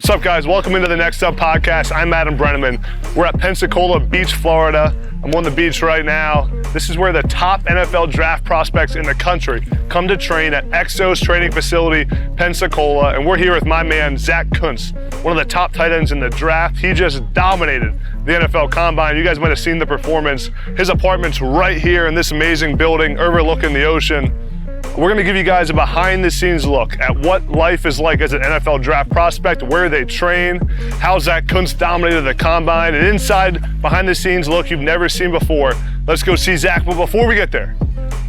What's up, guys? Welcome into the Next Up podcast. I'm Breneman. We're at Pensacola Beach, Florida. I'm on the beach right now. This is where the top NFL draft prospects in the country come to train at Exos training facility, Pensacola. And we're here with my man, Zack Kuntz, one of the top tight ends in the draft. He just dominated the NFL Combine. You guys might have seen the performance. His apartment's right here in this amazing building overlooking the ocean. We're gonna give you guys a behind the scenes look at what life is like as an NFL draft prospect, where they train, how Zack Kuntz dominated the Combine, and inside behind the scenes look you've never seen before. Let's go see Zack. But before we get there,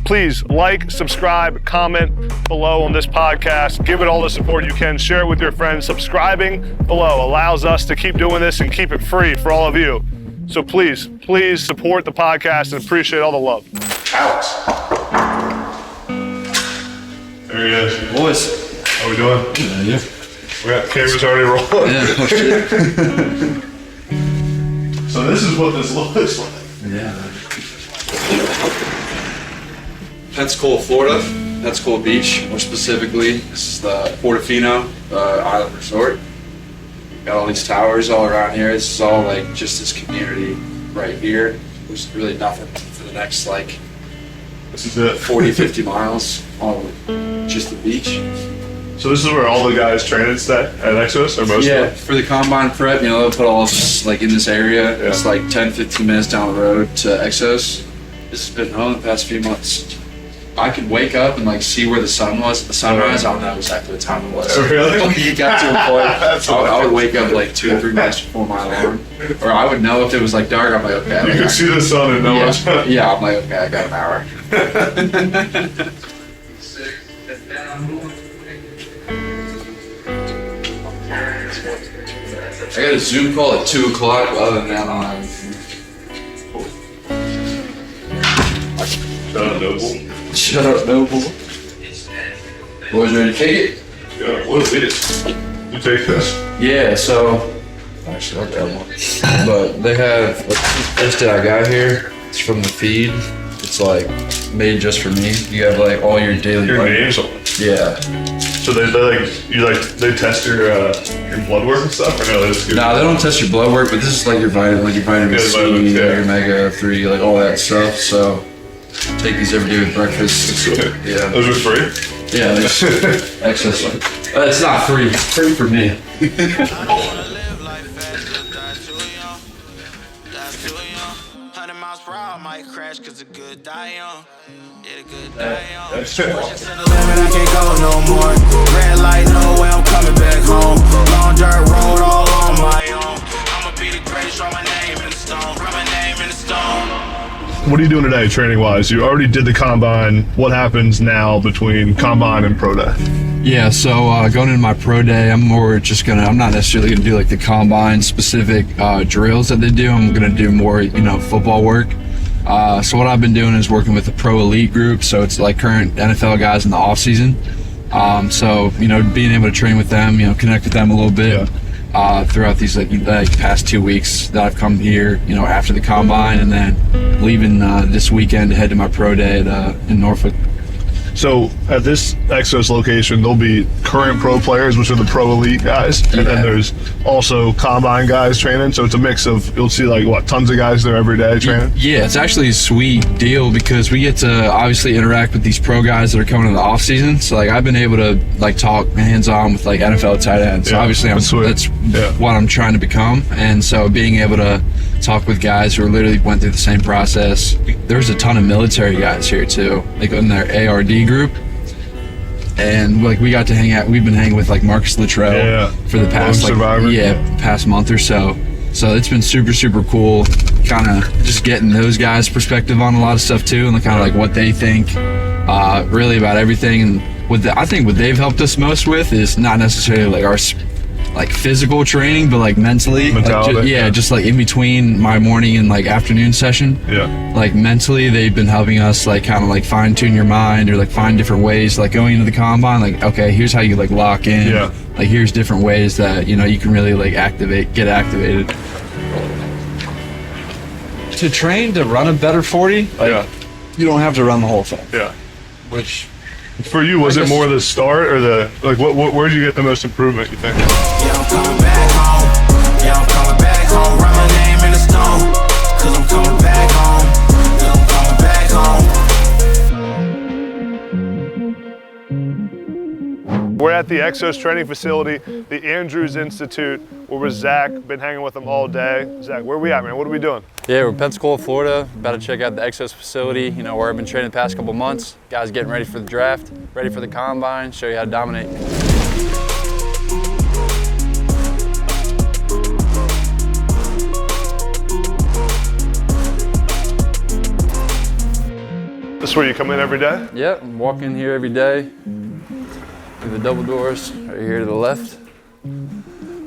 please like, subscribe, comment below on this podcast. Give it all the support you can. Share it with your friends. Subscribing below allows us to keep doing this and keep it free for all of you. So please support the podcast and appreciate all the love. Alex. There he is. Boys. How we doing? Yeah. We got cameras already rolling. Yeah, oh shit. So this is what this looks like. Yeah. Pensacola, Florida. Pensacola Beach, more specifically. This is the Portofino Island Resort. Got all these towers all around here. This is all like just this community right here. There's really nothing for the next like This is it. 40, 50 miles. All just the beach. So this is where all the guys train at Exos, or most Yeah, of them? for the combine prep, they'll put all of us like in this area. Yeah. It's like 10, 15 minutes down the road to Exos. This has been home the past few months. I could wake up and like see where the sun was at the sunrise. I don't know exactly what time it was. Oh, really? You got to a point. I would wake up like 2 or 3 minutes before my alarm, or I would know if it was like dark. I'm like, okay. You can see the sun and know what's up. Yeah, I'm like, okay, I got an hour. I got a Zoom call at 2 o'clock. Other than that, I'm Shut up, Noble. shut up, Noble. Boys ready to kick it? Yeah, what is this? You take this? Yeah, so actually I'll grab one. But they have this that I got here. It's from the feed. It's like made just for me. You have like all your daily Your blood- names on it. Yeah. So they they test your blood work and stuff, or no? They just give Nah, they don't test your blood work, but this is like your vitamin, Yeah, C, vitamins, yeah. your omega 3, like all that stuff. So take these every day with breakfast. Yeah. Those are free? Yeah, there's excess. It's not free. It's free for me. That's true. I can't go no more. Red light, no way, I'm coming back home. Long dirt road all on my own. I'ma be the greatest, write my name in the stone. Write my name in the stone. What are you doing today, training-wise? You already did the Combine. What happens now between Combine and Pro Day? Yeah, so going into my pro day, I'm not necessarily gonna do like the combine specific drills that they do. I'm gonna do more, football work. So what I've been doing is working with the pro elite group. So it's like current NFL guys in the off season. So being able to train with them, connect with them a little bit throughout these like past 2 weeks that I've come here, after the combine, and then leaving this weekend to head to my pro day in Norfolk. So at this Exos location, there'll be current pro players, which are the pro elite guys, and then there's also Combine guys training. So it's a mix of, you'll see tons of guys there every day training. Yeah, it's actually a sweet deal because we get to obviously interact with these pro guys that are coming in the off season. So like I've been able to like talk hands on with like NFL tight ends. So Yeah, obviously that's what I'm trying to become. And so being able to talk with guys who literally went through the same process. There's a ton of military guys here too, like in their ARD group. And like we got to hang out. We've been hanging with like Marcus Luttrell for the past past month or so. So it's been super, super cool. Kind of just getting those guys' perspective on a lot of stuff too, and kind of like what they think really about everything. And I think what they've helped us most with is not necessarily like our like physical training, but like mentally. Mentality. Just like in between my morning and like afternoon session. Yeah. Like mentally, they've been helping us like kind of like fine tune your mind or like find different ways. Like going into the combine, like okay, here's how you like lock in. Yeah. Like here's different ways that you can really like get activated. To train to run a better 40, you don't have to run the whole thing. Yeah. Which For you, was it more the start or the where'd you get the most improvement, you think? Yeah, I'm coming back. the Exos training facility, the Andrews Institute. We're with Zach, been hanging with him all day. Zach, where are we at, man? What are we doing? Yeah, we're in Pensacola, Florida, about to check out the Exos facility, where I've been training the past couple months. Guys getting ready for the draft, ready for the combine, show you how to dominate. This is where you come in every day? Yep, I'm walking here every day through the double doors, right here to the left.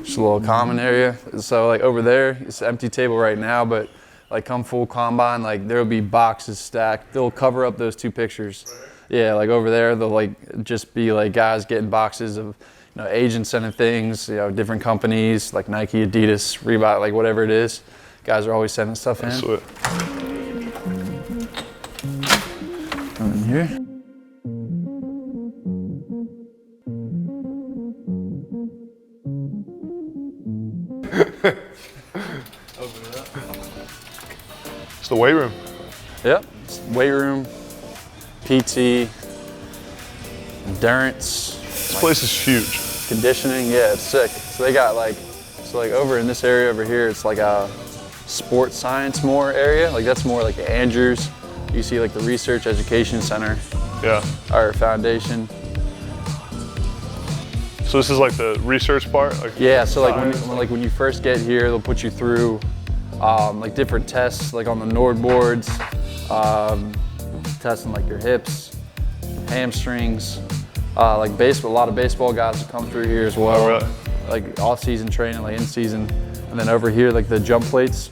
Just a little common area. So like over there, it's an empty table right now, but like come full combine, like there'll be boxes stacked. They'll cover up those two pictures. Yeah, like over there, they'll like just be like guys getting boxes of agents sending things, different companies like Nike, Adidas, Rehab, like whatever it is. Guys are always sending stuff in. Sweet. Come in here. It's the weight room. Yep, it's weight room, PT, endurance. This place is huge. Conditioning, yeah, it's sick. So they got like over in this area over here, it's like a sports science more area. Like that's more like the Andrews. You see like the Research Education Center. Yeah. Our foundation. So this is like the research part? Yeah, so like when you first get here, they'll put you through like different tests, like on the Nord boards, testing like your hips, hamstrings, like baseball. A lot of baseball guys will come through here as well. Oh, really? Like off-season training, like in-season, and then over here, like the jump plates,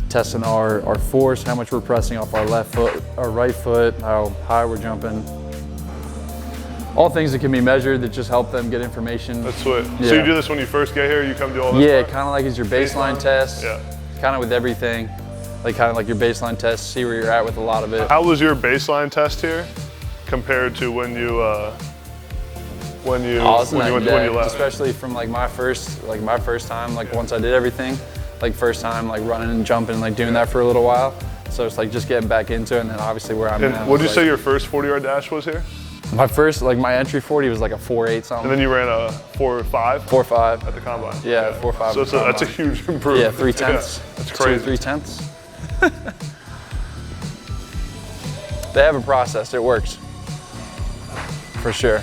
testing our force, how much we're pressing off our left foot, our right foot, how high we're jumping. All things that can be measured that just help them get information. That's sweet. Yeah. So you do this when you first get here? You come do all this? Yeah, kind of like it's your baseline test. Yeah. Kind of with everything. Like kind of like your baseline test, see where you're at with a lot of it. How was your baseline test here compared to when you when you left? Especially from like my first time, like once I did everything, like first time like running and jumping, like doing that for a little while. So it's like just getting back into it, and then obviously where I'm at. What did you say your first 40-yard dash was here? My first, like my entry 40 was like a 4.8 something. And then you ran a 4.5? 4.5. At the combine? Yeah, 4.5. So that's a huge improvement. Yeah, 3/10. Yeah, that's crazy. 2 3/10. They have a process, it works. For sure.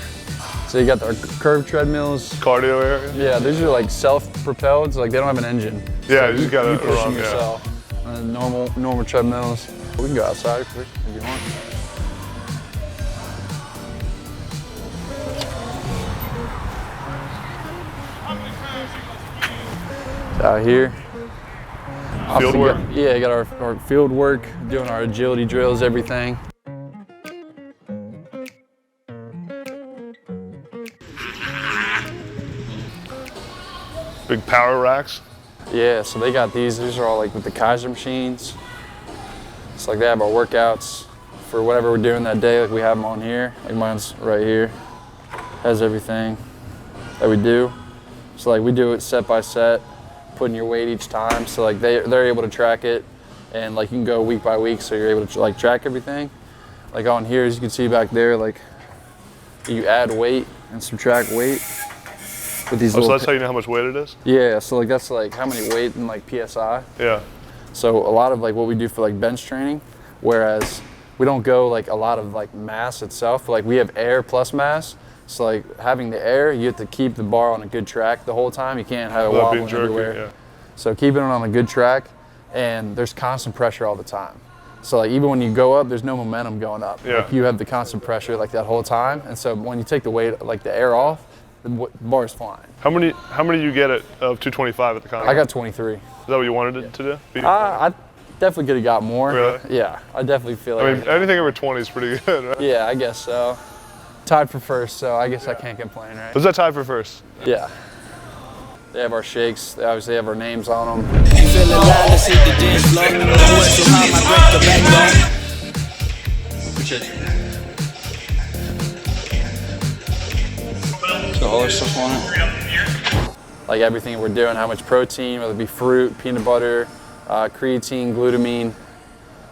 So you got our curved treadmills. Cardio area? Yeah, these are like self-propelled, so like they don't have an engine. Yeah, so you just gotta push run, them yourself. And normal treadmills. We can go outside if you want. Out here. Field work? Yeah, you got our field work, doing our agility drills, everything. Big power racks? Yeah, so they got these are all like with the Kaiser machines. It's like they have our workouts for whatever we're doing that day, like we have them on here. Like mine's right here, has everything that we do. So like we do it set by set, putting your weight each time. So like they're able to track it, and like you can go week by week, so you're able to like track everything. Like on here, as you can see back there, like you add weight and subtract weight with these so that's how you know how much weight it is? Yeah, so like that's like how many weight in like PSI. Yeah. So a lot of like what we do for like bench training, whereas we don't go like a lot of like mass itself. Like we have air plus mass. So like having the air, you have to keep the bar on a good track the whole time. You can't have it wobbling everywhere. Yeah. So keeping it on a good track, and there's constant pressure all the time. So like even when you go up, there's no momentum going up. Yeah. Like you have the constant pressure like that whole time. And so when you take the weight, like the air off, the bar's flying. How many you get of 225 at the combine? I got 23. Is that what you wanted it to do? I definitely could have got more. Really? Yeah, I definitely feel like. I mean, anything over 20 is pretty good, right? Yeah, I guess so. Tied for first, so I guess I can't complain, right? Was that tied for first? Yeah. They have our shakes. They obviously have our names on them. Feeling loud, let's hit the dance floor. I went too high, my breath the backbone. So all our stuff on it. Like everything we're doing, how much protein, whether it be fruit, peanut butter, creatine, glutamine.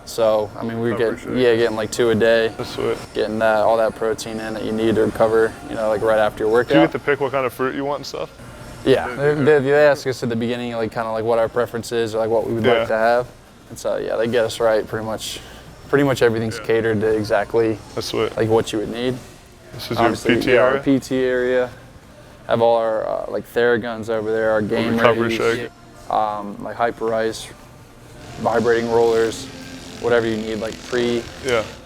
So, I mean, getting like 2 a day. That's sweet. Getting all that protein in that you need to recover, like right after your workout. Do you get to pick what kind of fruit you want and stuff? Yeah, they ask us at the beginning, like kind of like what our preference is or like what we would like to have. And so, yeah, they get us right pretty much. Pretty much everything's catered to exactly like what you would need. This is obviously, your PT area? Our PT area. Have all our like Theraguns over there, our game recovery ready, shake. Like hyper ice, vibrating rollers, whatever you need, like pre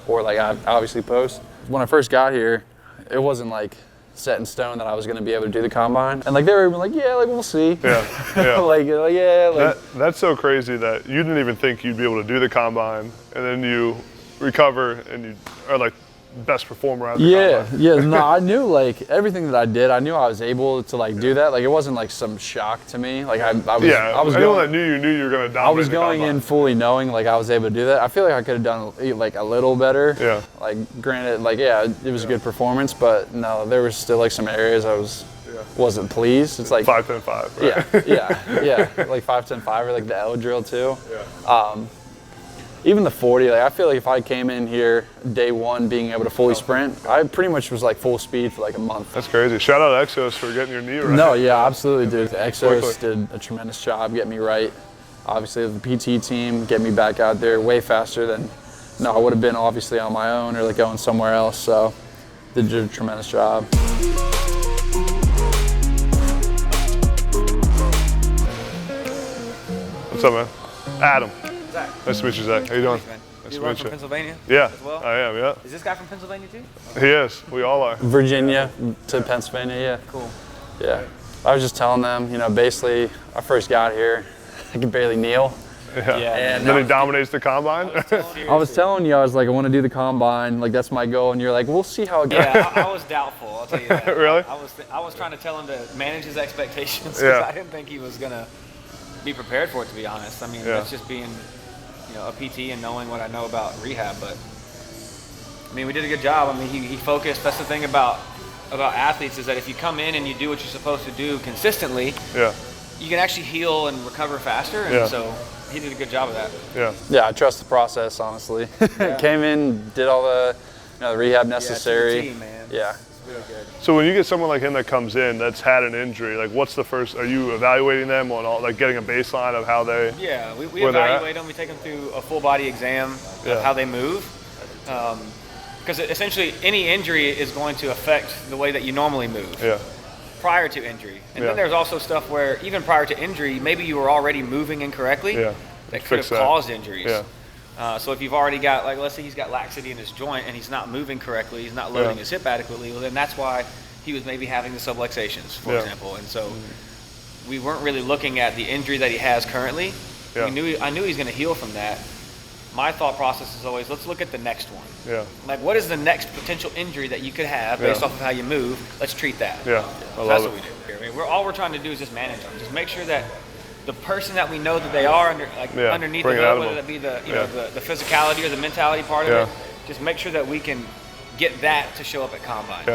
or like obviously post. When I first got here, it wasn't like set in stone that I was going to be able to do the combine, and like they were even like, yeah, like we'll see. That's so crazy that you didn't even think you'd be able to do the combine, and then you recover and you are like best performer out of the combine. No, I knew like everything that I did, I knew I was able to like do that. Like it wasn't like some shock to me. Like I was anyone that knew you were going to dominate. I was going in fully knowing like I was able to do that. I feel like I could have done like a little better. Yeah. Like granted, like it was a good performance, but no, there was still like some areas I wasn't pleased. It's like 5-10-5. Right? Yeah. Like 5-10-5 or like the L drill too. Yeah. Even the 40, like I feel like if I came in here day one being able to fully sprint, I pretty much was like full speed for like a month. That's crazy. Shout out Exos for getting your knee right. No, yeah, absolutely, dude. The Exos did a tremendous job getting me right. Obviously, the PT team get me back out there way faster than I would have been obviously on my own or like going somewhere else. So they did a tremendous job. What's up, man? Adam. Zach. Nice to meet you, Zach. How you doing? Nice to meet you. From Pennsylvania? Yeah, as well? I am, yeah. Is this guy from Pennsylvania too? He is. We all are. Virginia to Pennsylvania, yeah. Cool. Yeah. I was just telling them, basically, I first got here, I could barely kneel. Yeah. And then he dominates the combine? I was telling you, I was like, I want to do the combine, like that's my goal, and you're like, we'll see how it goes. Yeah, I was doubtful, I'll tell you that. Really? I was trying to tell him to manage his expectations because I didn't think he was going to be prepared for it, to be honest. I mean, that's just being a PT and knowing what I know about rehab, but I mean, we did a good job. I mean, he focused. That's the thing about athletes is that if you come in and you do what you're supposed to do consistently, you can actually heal and recover faster. And so he did a good job of that. Yeah, I trust the process, honestly. Came in, did all the the rehab necessary. It's a routine, man. Yeah. It's really good. So when you get someone like him that comes in that's had an injury, like what's the first? Are you evaluating them on all, like getting a baseline of how they? Yeah, we evaluate them. We take them through a full body exam of how they move, because essentially any injury is going to affect the way that you normally move. Yeah. Prior to injury, and then there's also stuff where even prior to injury, maybe you were already moving incorrectly. That could have caused injuries. So if you've already got, like, let's say he's got laxity in his joint and he's not moving correctly, he's not loading his hip adequately, well then that's why he was maybe having the subluxations, for example. And so we weren't really looking at the injury that he has currently. I knew he's going to heal from that. My thought process is always, let's look at the next one. Like, what is the next potential injury that you could have based off of how you move? Let's treat that. I love that's what we do. I mean, all we're trying to do is just manage them. Just make sure that the person that we know that they are underneath the hood, whether that be the the physicality or the mentality part of it, just make sure that we can get that to show up at combine.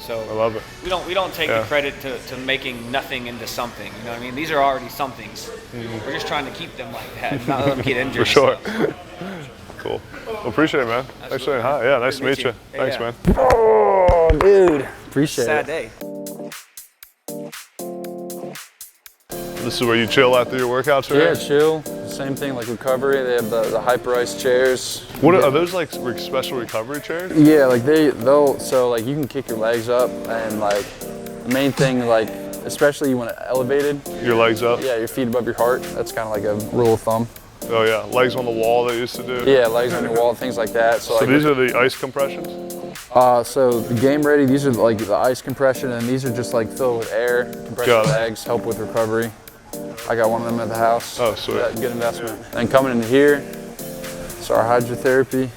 So I love it. We don't take the credit to making nothing into something. You know what I mean? These are already somethings. We're just trying to keep them like that, not let them get injured. For sure. Cool. Well, appreciate it, man. Thanks for saying hi. Yeah, nice to meet you. Thanks, man. Oh, dude. Appreciate Sad it. day. This is where you chill after your workouts, right? Yeah, chill. Same thing like recovery. They have the hyper ice chairs. What are those, like special recovery chairs? Yeah, like so like you can kick your legs up, and like the main thing, like especially you want it elevated. Your legs up? Yeah, your feet above your heart. That's kind of like a rule of thumb. Oh yeah, legs on the wall they used to do. Yeah, legs on your wall, things like that. So like, these are the ice compressions? So the game ready, these are like the ice compression, and these are just like filled with air, compress your legs, help with recovery. I got one of them at the house. Oh, sweet. Good investment. And coming in here, it's our hydrotherapy.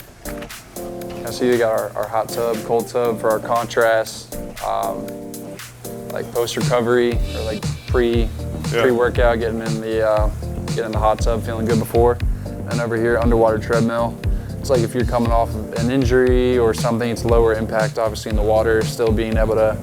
I see we got our hot tub, cold tub for our contrast, like post recovery or like pre-workout, getting in the hot tub, feeling good before. And over here, underwater treadmill. It's like if you're coming off of an injury or something, it's lower impact, obviously in the water, still being able to,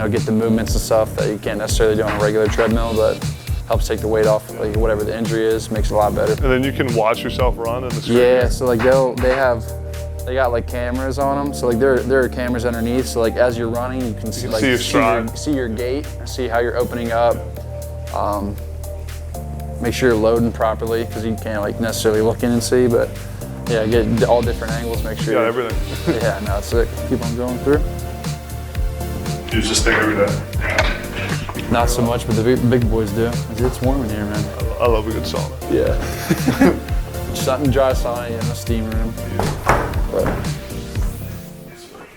get the movements and stuff that you can't necessarily do on a regular treadmill, but helps take the weight off, like whatever the injury is, makes it a lot better. And then you can watch yourself run in the street. Yeah, so like they got like cameras on them, so like there are cameras underneath, so like as you're running, you can see like see your stride, see your gait, see how you're opening up. Make sure you're loading properly because you can't like necessarily look in and see, but yeah, get all different angles. Make sure you got everything. Yeah, no, it's sick. Keep on going through. Use this thing every day. Not so much, but the big boys do. It's warm in here, man. I love a good sauna. Yeah. Something dry sauna in the steam room. But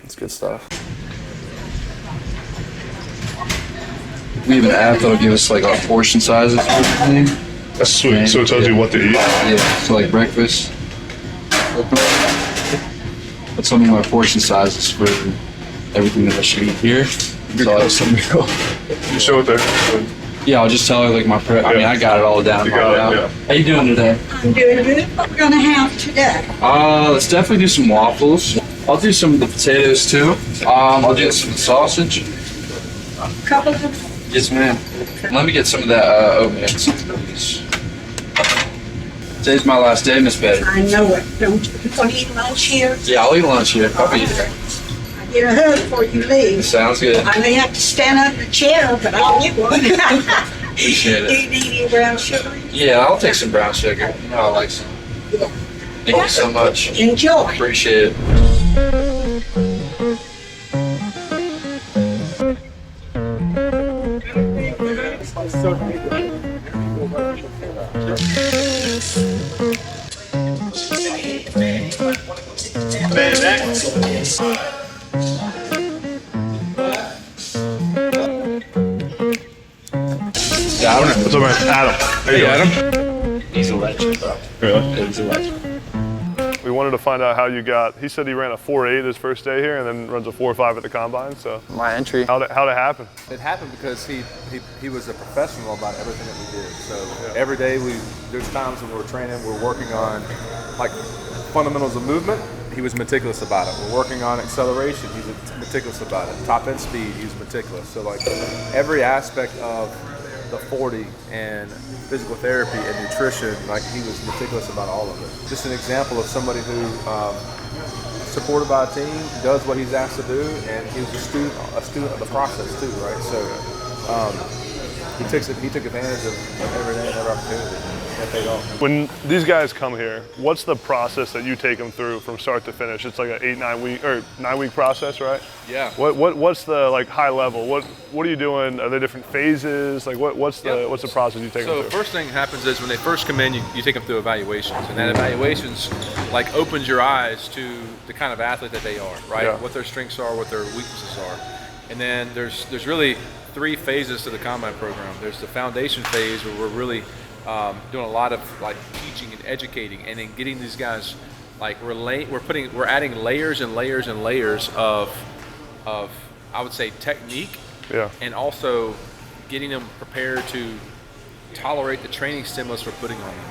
it's good stuff. We have an app that'll give us like our portion sizes for everything. That's sweet. So it tells you what to eat. Yeah. So like breakfast. That's some of my portion sizes for everything that I should eat here. So I have some go. You show it there. Yeah, I'll just tell her like my prep. I mean, I got it all down right now. Yeah. How you doing today? I'm doing good. What we're gonna have today? Let's definitely do some waffles. I'll do some of the potatoes too. I'll do some sausage. A couple of them. Yes, ma'am. Let me get some of that oatmeal. Today's my last day, Miss Betty. I know it. Don't you gonna eat lunch here? Yeah, I'll eat lunch here. I'll be here. Get a hug before you leave. Sounds good. I may have to stand up in the chair, but I'll get one. Appreciate Do it. you need any brown sugar? Yeah, I'll take some brown sugar. You know I like some. Yeah. Thank you so much. Enjoy. Appreciate it. Yeah, I don't know. What's up, man? Adam. Hey, Adam? He's a legend, bro. Really? He's a legend. We wanted to find out how you got. He said he ran a 4.8 his first day here, and then runs a 4.5 at the combine. So My entry. how'd it happen? It happened because he was a professional about everything that we did. So every day there's times when we're training, we're working on like fundamentals of movement. He was meticulous about it. We're working on acceleration. He's meticulous about it. Top end speed. He's meticulous. So like every aspect of the 40 and physical therapy and nutrition, like he was meticulous about all of it. Just an example of somebody who supported by a team, does what he's asked to do, and he was a student of the process too, right? So he took advantage of every day and every opportunity. That paid off. When these guys come here, what's the process that you take them through from start to finish? It's like an 9-week process, right? Yeah. What's the like high level? What are you doing? Are there different phases? Like what's the process you take them So through? first thing happens is when they first come in, you take them through evaluations, and that evaluations like opens your eyes to the kind of athlete that they are, right? Yeah. What their strengths are, what their weaknesses are, and then there's really 3 phases to the combine program. There's the foundation phase where we're really doing a lot of like teaching and educating, and then getting these guys like we're adding layers and layers and layers of I would say technique, and also getting them prepared to tolerate the training stimulus we're putting on them.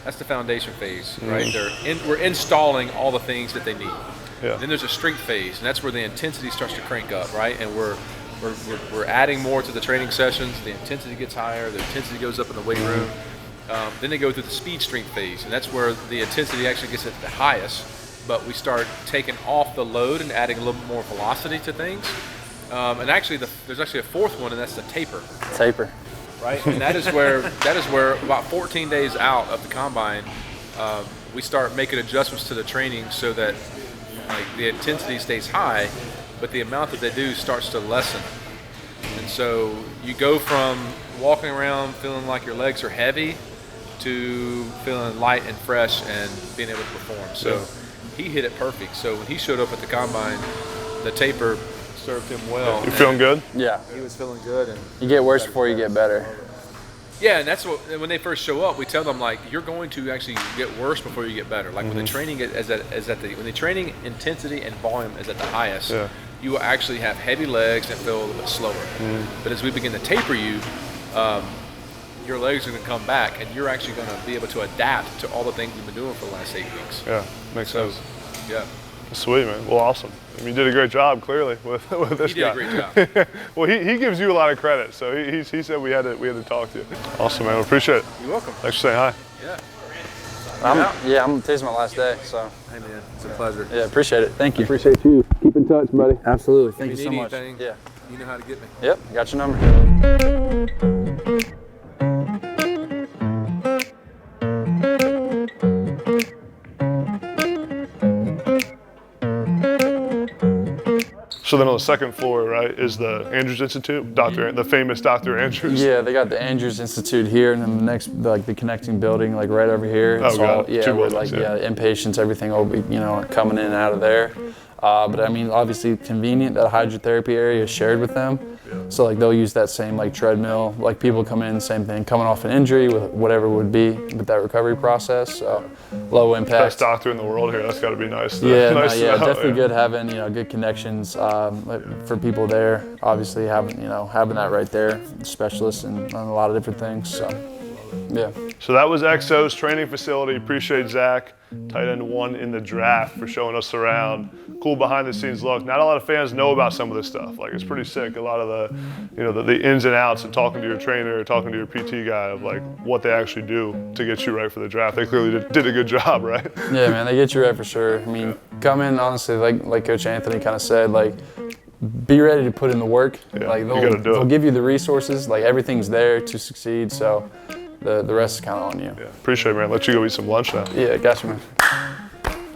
That's the foundation phase, right? We're installing all the things that they need. Yeah. Then there's a strength phase, and that's where the intensity starts to crank up, right? And we're adding more to the training sessions. The intensity gets higher. The intensity goes up in the weight room. Then they go through the speed strength phase, and that's where the intensity actually gets at the highest. But we start taking off the load and adding a little more velocity to things. And actually, there's actually a 4th one, and that's the taper. Taper. Right, and that is where about 14 days out of the combine, we start making adjustments to the training so that like the intensity stays high, but the amount that they do starts to lessen. And so you go from walking around feeling like your legs are heavy to feeling light and fresh and being able to perform. So he hit it perfect. So when he showed up at the combine, the taper served him well. You feeling good? Yeah. He was feeling good. And You get worse before you get better. yeah, and that's what when they first show up, we tell them like you're going to actually get worse before you get better. Like when the training when the training intensity and volume is at the highest, you will actually have heavy legs and feel a little bit slower. But as we begin to taper you, your legs are going to come back, and you're actually going to be able to adapt to all the things we've been doing for the last 8 weeks. Yeah, makes sense. Yeah. Sweet, man. Well, awesome. I mean, you did a great job, clearly, with this guy. He did a great job. Well, he gives you a lot of credit, so he said we had to talk to you. Awesome, man. Appreciate it. You're welcome. Thanks for saying hi. Yeah. I'm today's my last day, so. Hey, man. It's a pleasure. Yeah, appreciate it. Thank you. Appreciate you. Keep in touch, buddy. Absolutely. Thank If you you so need much. anything, Yeah. you know how to get me. Yep. Got your number. So then on the second floor, right, is the Andrews Institute, the famous Dr. Andrews. Yeah, they got the Andrews Institute here, and then the next, like the connecting building, like right over here. It's all, got it. Two where, buildings, like inpatients, everything will be, coming in and out of there. But I mean, obviously convenient. That hydrotherapy area is shared with them, so like they'll use that same like treadmill. Like people come in, same thing, coming off an injury with whatever would be with that recovery process. So low impact. Best doctor in the world here. That's got to be nice. Yeah, nice to know, definitely good having good connections for people there. Obviously having that right there, specialists and a lot of different things. So yeah. So that was Exos training facility. Appreciate Zach, tight end 1 in the draft, for showing us around. Cool behind the scenes look. Not a lot of fans know about some of this stuff. Like, it's pretty sick. A lot of the ins and outs and talking to your trainer, talking to your PT guy of like what they actually do to get you right for the draft. They clearly did a good job, right? Yeah, man, they get you right for sure. I mean, come in honestly, like Coach Anthony kind of said, like, be ready to put in the work. Yeah, like they'll give you the resources. Like everything's there to succeed. So the rest is kind of on you. Yeah, appreciate it, man. Let you go eat some lunch now. Yeah, gotcha, man.